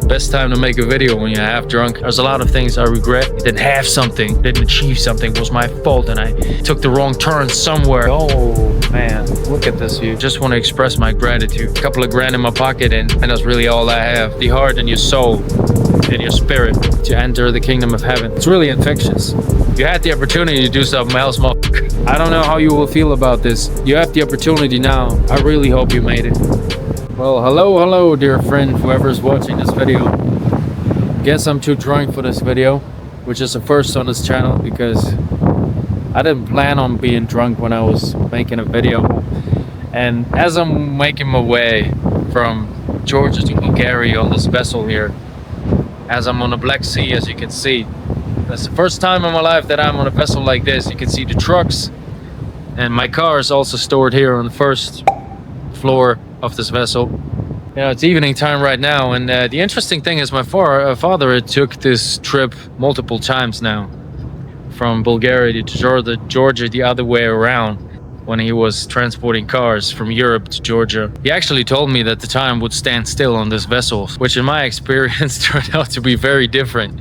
Best time to make a video when you're half drunk. There's a lot of things I regret. Didn't have something, didn't achieve something, it was my fault, and I took the wrong turn somewhere. Oh man, look at this view. Just want to express my gratitude. A couple of grand in my pocket, and that's really all I have. The heart and your soul and your spirit to enter the kingdom of heaven. It's really infectious. You had the opportunity to do something else, I don't know how you will feel about this. You have the opportunity now. I really hope you made it. Well, hello, dear friend, whoever's watching this video. Guess I'm too drunk for this video, which is the first on this channel because I didn't plan on being drunk when I was making a video. And as I'm making my way from Georgia to Bulgaria on this vessel here, as I'm on the Black Sea, as you can see, that's the first time in my life that I'm on a vessel like this. You can see the trucks, and my car is also stored here on the first floor of this vessel. You know, it's evening time right now, and the interesting thing is my father took this trip multiple times now, from Bulgaria to Georgia the other way around, when he was transporting cars from Europe to Georgia. He actually told me that the time would stand still on this vessel, which in my experience turned out to be very different.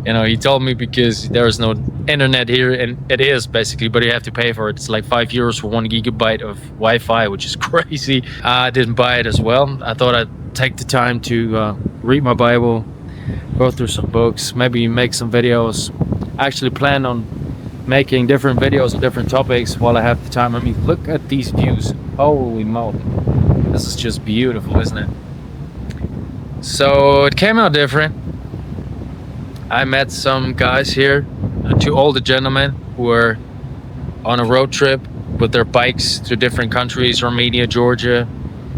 You know, he told me because there is no internet here, and it is basically, but you have to pay for it. It's like €5 for 1 gigabyte of Wi-Fi, which is crazy. I didn't buy it as well. I thought I'd take the time to read my Bible, go through some books, maybe make some videos. I actually plan on making different videos on different topics while I have the time. I mean, look at these views. Holy moly. This is just beautiful, isn't it? So it came out different. I met some guys here, two older gentlemen who were on a road trip with their bikes to different countries, Romania, Georgia,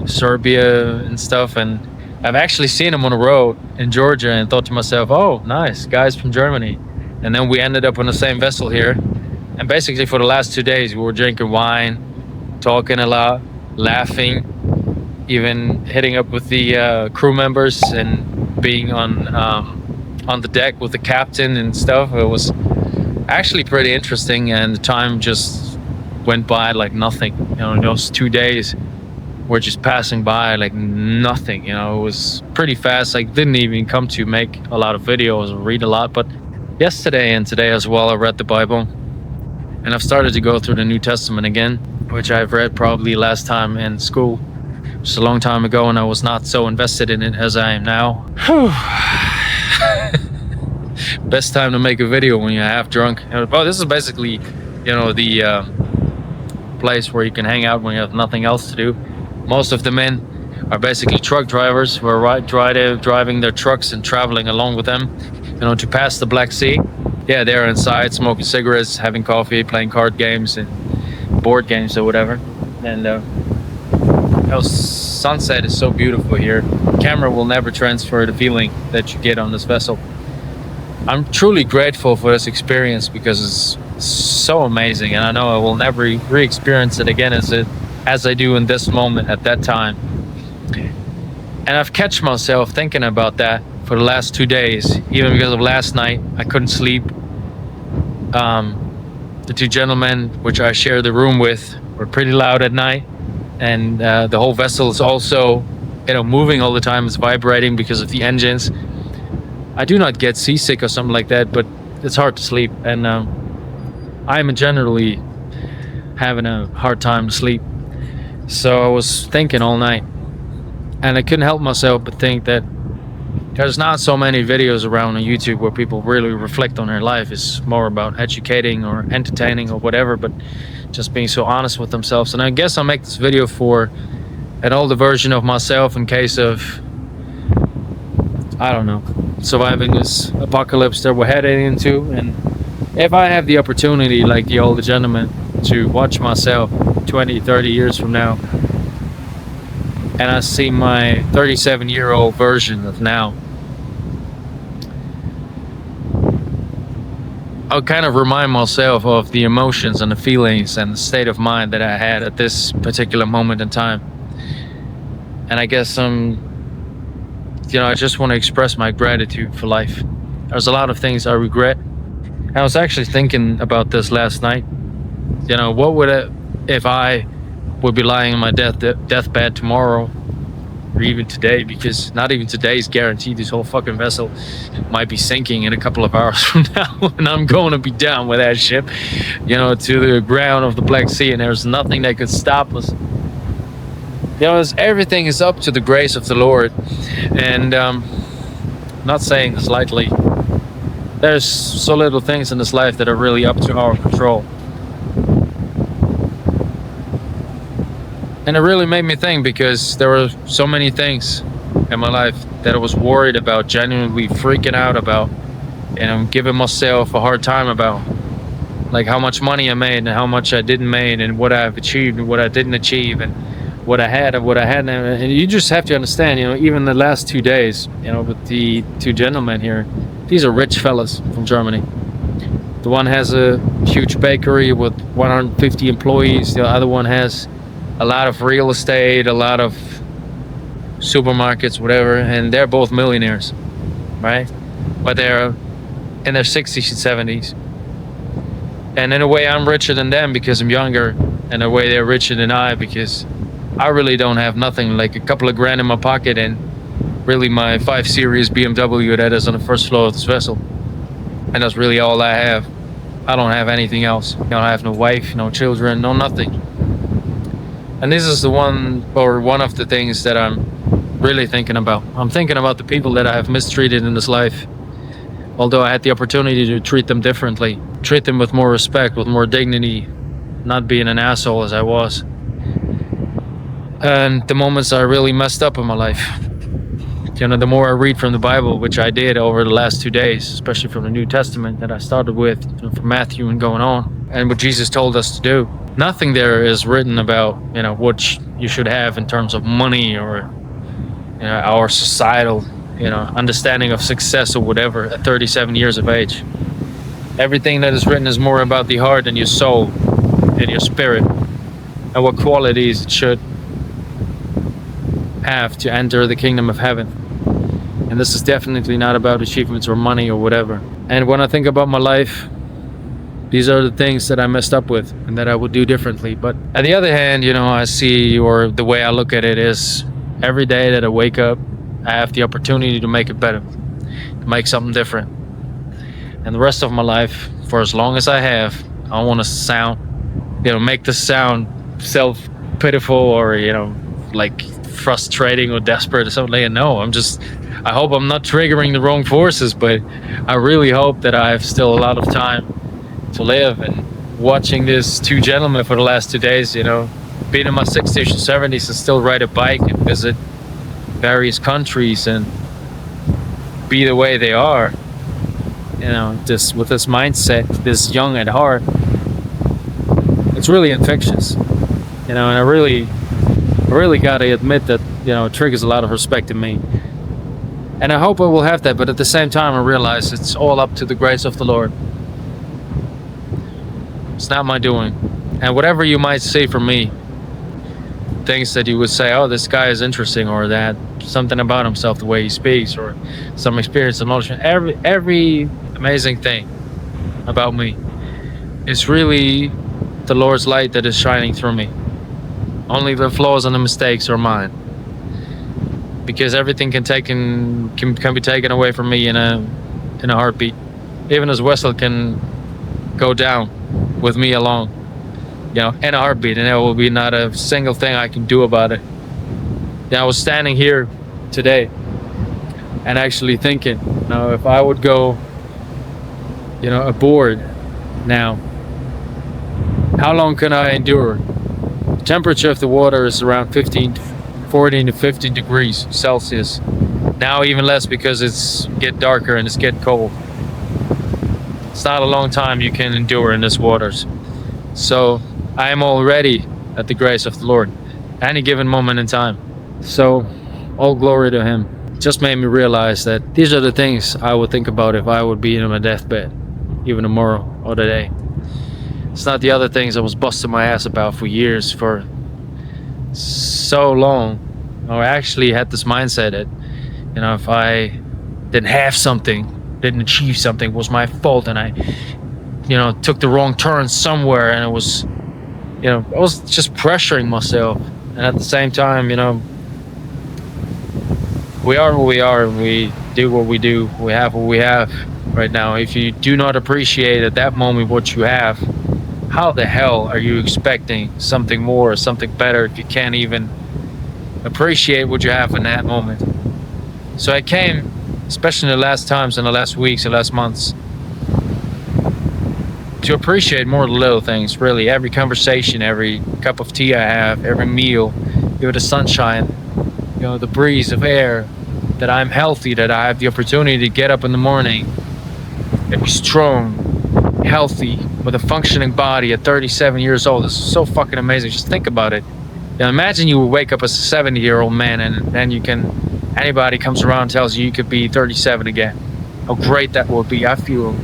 Serbia and stuff. And I've actually seen them on the road in Georgia and thought to myself, oh, nice, guys from Germany. And then we ended up on the same vessel here. And basically for the last 2 days, we were drinking wine, talking a lot, laughing, even hitting up with the crew members and being on the deck with the captain and stuff. It was actually pretty interesting, and the time just went by like nothing. You know, those 2 days were just passing by like nothing. You know, it was pretty fast. I didn't even come to make a lot of videos or read a lot, but yesterday and today as well, I read the Bible, and I've started to go through the New Testament again, which I've read probably last time in school, just a long time ago, and I was not so invested in it as I am now. Best time to make a video when you're half drunk. Well, this is basically, you know, the place where you can hang out when you have nothing else to do. Most of the men are basically truck drivers who are driving their trucks and traveling along with them, you know, to pass the Black Sea. Yeah, they're inside smoking cigarettes, having coffee, playing card games and board games or whatever. And sunset is so beautiful here. Camera will never transfer the feeling that you get on this vessel. I'm truly grateful for this experience because it's so amazing, and I know I will never re-experience it again as I do in this moment at that time. And I've catch myself thinking about that for the last 2 days, even because of last night. I couldn't sleep. The two gentlemen which I share the room with were pretty loud at night, and the whole vessel is also, you know, moving all the time. It's vibrating because of the engines. I do not get seasick or something like that, but it's hard to sleep, and I'm generally having a hard time to sleep. So I was thinking all night, and I couldn't help myself but think that there's not so many videos around on YouTube where people really reflect on their life. It's more about educating or entertaining or whatever, but just being so honest with themselves. And I guess I'll make this video for an older version of myself in case of, I don't know, surviving this apocalypse that we're heading into. And if I have the opportunity, like the older gentleman, to watch myself 20, 30 years from now, and I see my 37-year-old version of now, I'll kind of remind myself of the emotions and the feelings and the state of mind that I had at this particular moment in time. And I guess I just want to express my gratitude for life. There's a lot of things I regret. I was actually thinking about this last night. You know, what would if I would be lying in my deathbed tomorrow or even today, because not even today is guaranteed. This whole fucking vessel might be sinking in a couple of hours from now, and I'm going to be down with that ship, to the ground of the Black Sea, and there's nothing that could stop us. Everything is up to the grace of the Lord, and not saying this lightly. There's so little things in this life that are really up to our control. And it really made me think, because there were so many things in my life that I was worried about, genuinely freaking out about, and I'm giving myself a hard time about, like how much money I made and how much I didn't make, and what I've achieved and what I didn't achieve, and what I had and what I hadn't. And you just have to understand, even the last 2 days, with the two gentlemen here, these are rich fellas from Germany. The one has a huge bakery with 150 employees. The other one has a lot of real estate, a lot of supermarkets, whatever, and they're both millionaires, right? But they're in their 60s and 70s. And in a way, I'm richer than them because I'm younger, and in a way, they're richer than I because I really don't have nothing, like a couple of grand in my pocket, and really my 5 Series BMW that is on the first floor of this vessel. And that's really all I have. I don't have anything else. I have no wife, no children, no nothing. And this is one of the things that I'm really thinking about. I'm thinking about the people that I have mistreated in this life. Although I had the opportunity to treat them differently, treat them with more respect, with more dignity, not being an asshole as I was. And the moments I really messed up in my life, the more I read from the Bible, which I did over the last 2 days, especially from the New Testament that I started with, from Matthew and going on, and what Jesus told us to do. Nothing there is written about, what you should have in terms of money or, our societal, understanding of success or whatever at 37 years of age. Everything that is written is more about the heart and your soul and your spirit and what qualities it should have to enter the kingdom of heaven. And this is definitely not about achievements or money or whatever. And when I think about my life, these are the things that I messed up with and that I would do differently. But on the other hand, I see, or the way I look at it is, every day that I wake up, I have the opportunity to make it better, to make something different. And the rest of my life, for as long as I have, I don't want to make this sound self-pitiful or, like frustrating or desperate or something. No, I hope I'm not triggering the wrong forces, but I really hope that I have still a lot of time to live. And watching these two gentlemen for the last 2 days, being in my 60s and 70s and still ride a bike and visit various countries and be the way they are, this with this mindset, this young at heart, it's really infectious, and I really gotta admit that, it triggers a lot of respect in me. And I hope I will have that, but at the same time, I realize it's all up to the grace of the Lord. It's not my doing. And whatever you might say from me, things that you would say, oh, this guy is interesting, or that something about himself, the way he speaks, or some experience, emotion, every amazing thing about me is really the Lord's light that is shining through me. Only the flaws and the mistakes are mine. Because everything can be taken away from me in a heartbeat. Even this vessel can go down with me along, in a heartbeat, and there will be not a single thing I can do about it. I was standing here today and actually thinking, if I would go, aboard now, how long can I endure? The temperature of the water is around 14 to 15 degrees Celsius. Now even less because it's get darker and it's get cold. It's not a long time you can endure in this waters. So I am already at the grace of the Lord, any given moment in time. So all glory to Him. It just made me realize that these are the things I would think about if I would be in my deathbed, even tomorrow or today. It's not the other things I was busting my ass about for years, for so long. I actually had this mindset that, if I didn't have something, didn't achieve something, was my fault, and I, took the wrong turn somewhere, and it was, I was just pressuring myself. And at the same time, We are who we are, and we do what we do. We have what we have right now. If you do not appreciate at that moment what you have, how the hell are you expecting something more or something better if you can't even appreciate what you have in that moment? So I came, especially in the last times, in the last weeks, the last months, to appreciate more the little things, really. Every conversation, every cup of tea I have, every meal, the sunshine, the breeze of air, that I'm healthy, that I have the opportunity to get up in the morning and be strong, healthy, with a functioning body at 37 years old. This is so fucking amazing. Just think about it. Imagine you would wake up as a 70-year-old man, and then anybody comes around and tells you you could be 37 again. How great that would be. I feel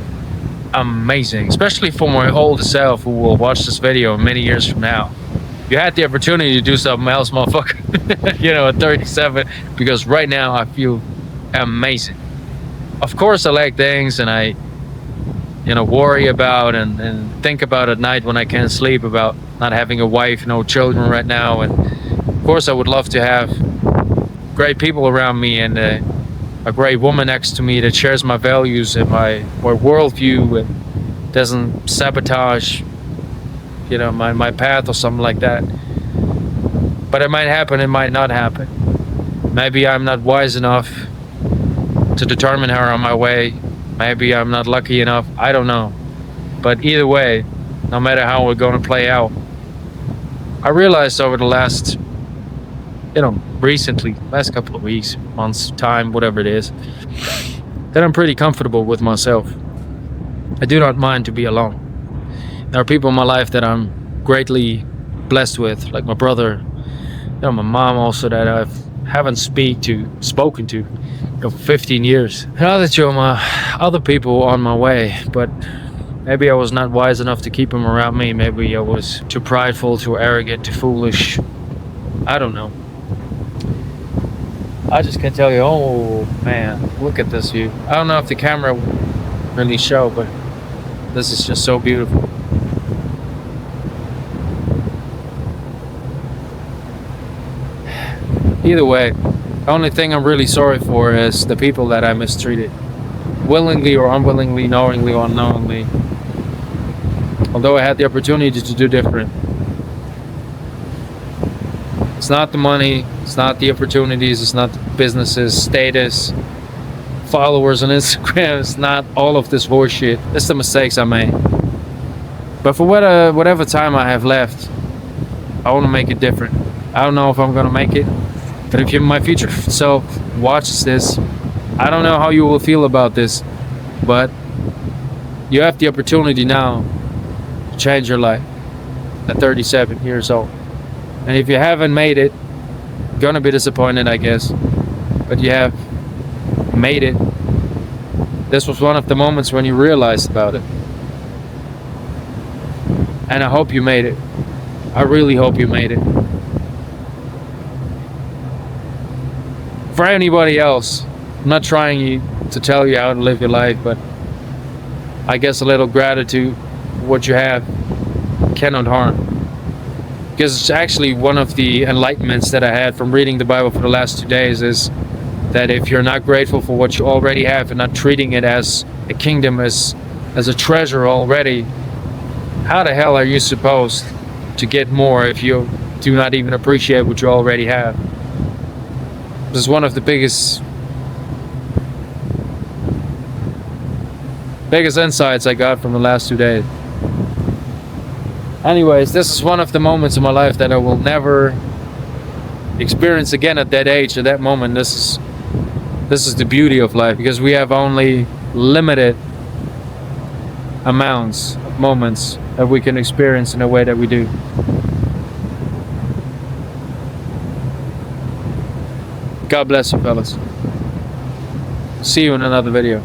amazing, especially for my older self who will watch this video many years from now. You had the opportunity to do something else, motherfucker, at 37, because right now I feel amazing. Of course, I like things, and I, worry about and think about at night when I can't sleep about not having a wife, no children right now. And of course, I would love to have great people around me and a great woman next to me that shares my values and my worldview and doesn't sabotage my path or something like that. But it might happen, it might not happen. Maybe I'm not wise enough to determine her on my way. Maybe I'm not lucky enough. I don't know. But either way, no matter how we're going to play out, I realized over the last, recently, last couple of weeks, months, time, whatever it is, that I'm pretty comfortable with myself. I do not mind to be alone. There are people in my life that I'm greatly blessed with, like my brother, my mom also, that I haven't spoken to for 15 years. And other people on my way, but maybe I was not wise enough to keep them around me. Maybe I was too prideful, too arrogant, too foolish. I don't know. I just can tell you, oh man, look at this view. I don't know if the camera will really show, but this is just so beautiful. Either way, the only thing I'm really sorry for is the people that I mistreated, willingly or unwillingly, knowingly or unknowingly. Although I had the opportunity to do different. It's not the money, it's not the opportunities, it's not the businesses, status, followers on Instagram, it's not all of this horseshit. It's the mistakes I made. But for whatever time I have left, I want to make it different. I don't know if I'm going to make it, but if my future self watches this, I don't know how you will feel about this, but you have the opportunity now to change your life at 37 years old. And if you haven't made it, you're gonna be disappointed, I guess. But you have made it. This was one of the moments when you realized about it. And I hope you made it. I really hope you made it. For anybody else, I'm not trying to tell you how to live your life, but I guess a little gratitude for what you have cannot harm. Because it's actually one of the enlightenments that I had from reading the Bible for the last 2 days is that if you're not grateful for what you already have and not treating it as a kingdom, as a treasure already, how the hell are you supposed to get more if you do not even appreciate what you already have? This is one of the biggest insights I got from the last 2 days. Anyways, this is one of the moments in my life that I will never experience again at that age, at that moment. This is the beauty of life, because we have only limited amounts of moments that we can experience in a way that we do. God bless you, fellas. See you in another video.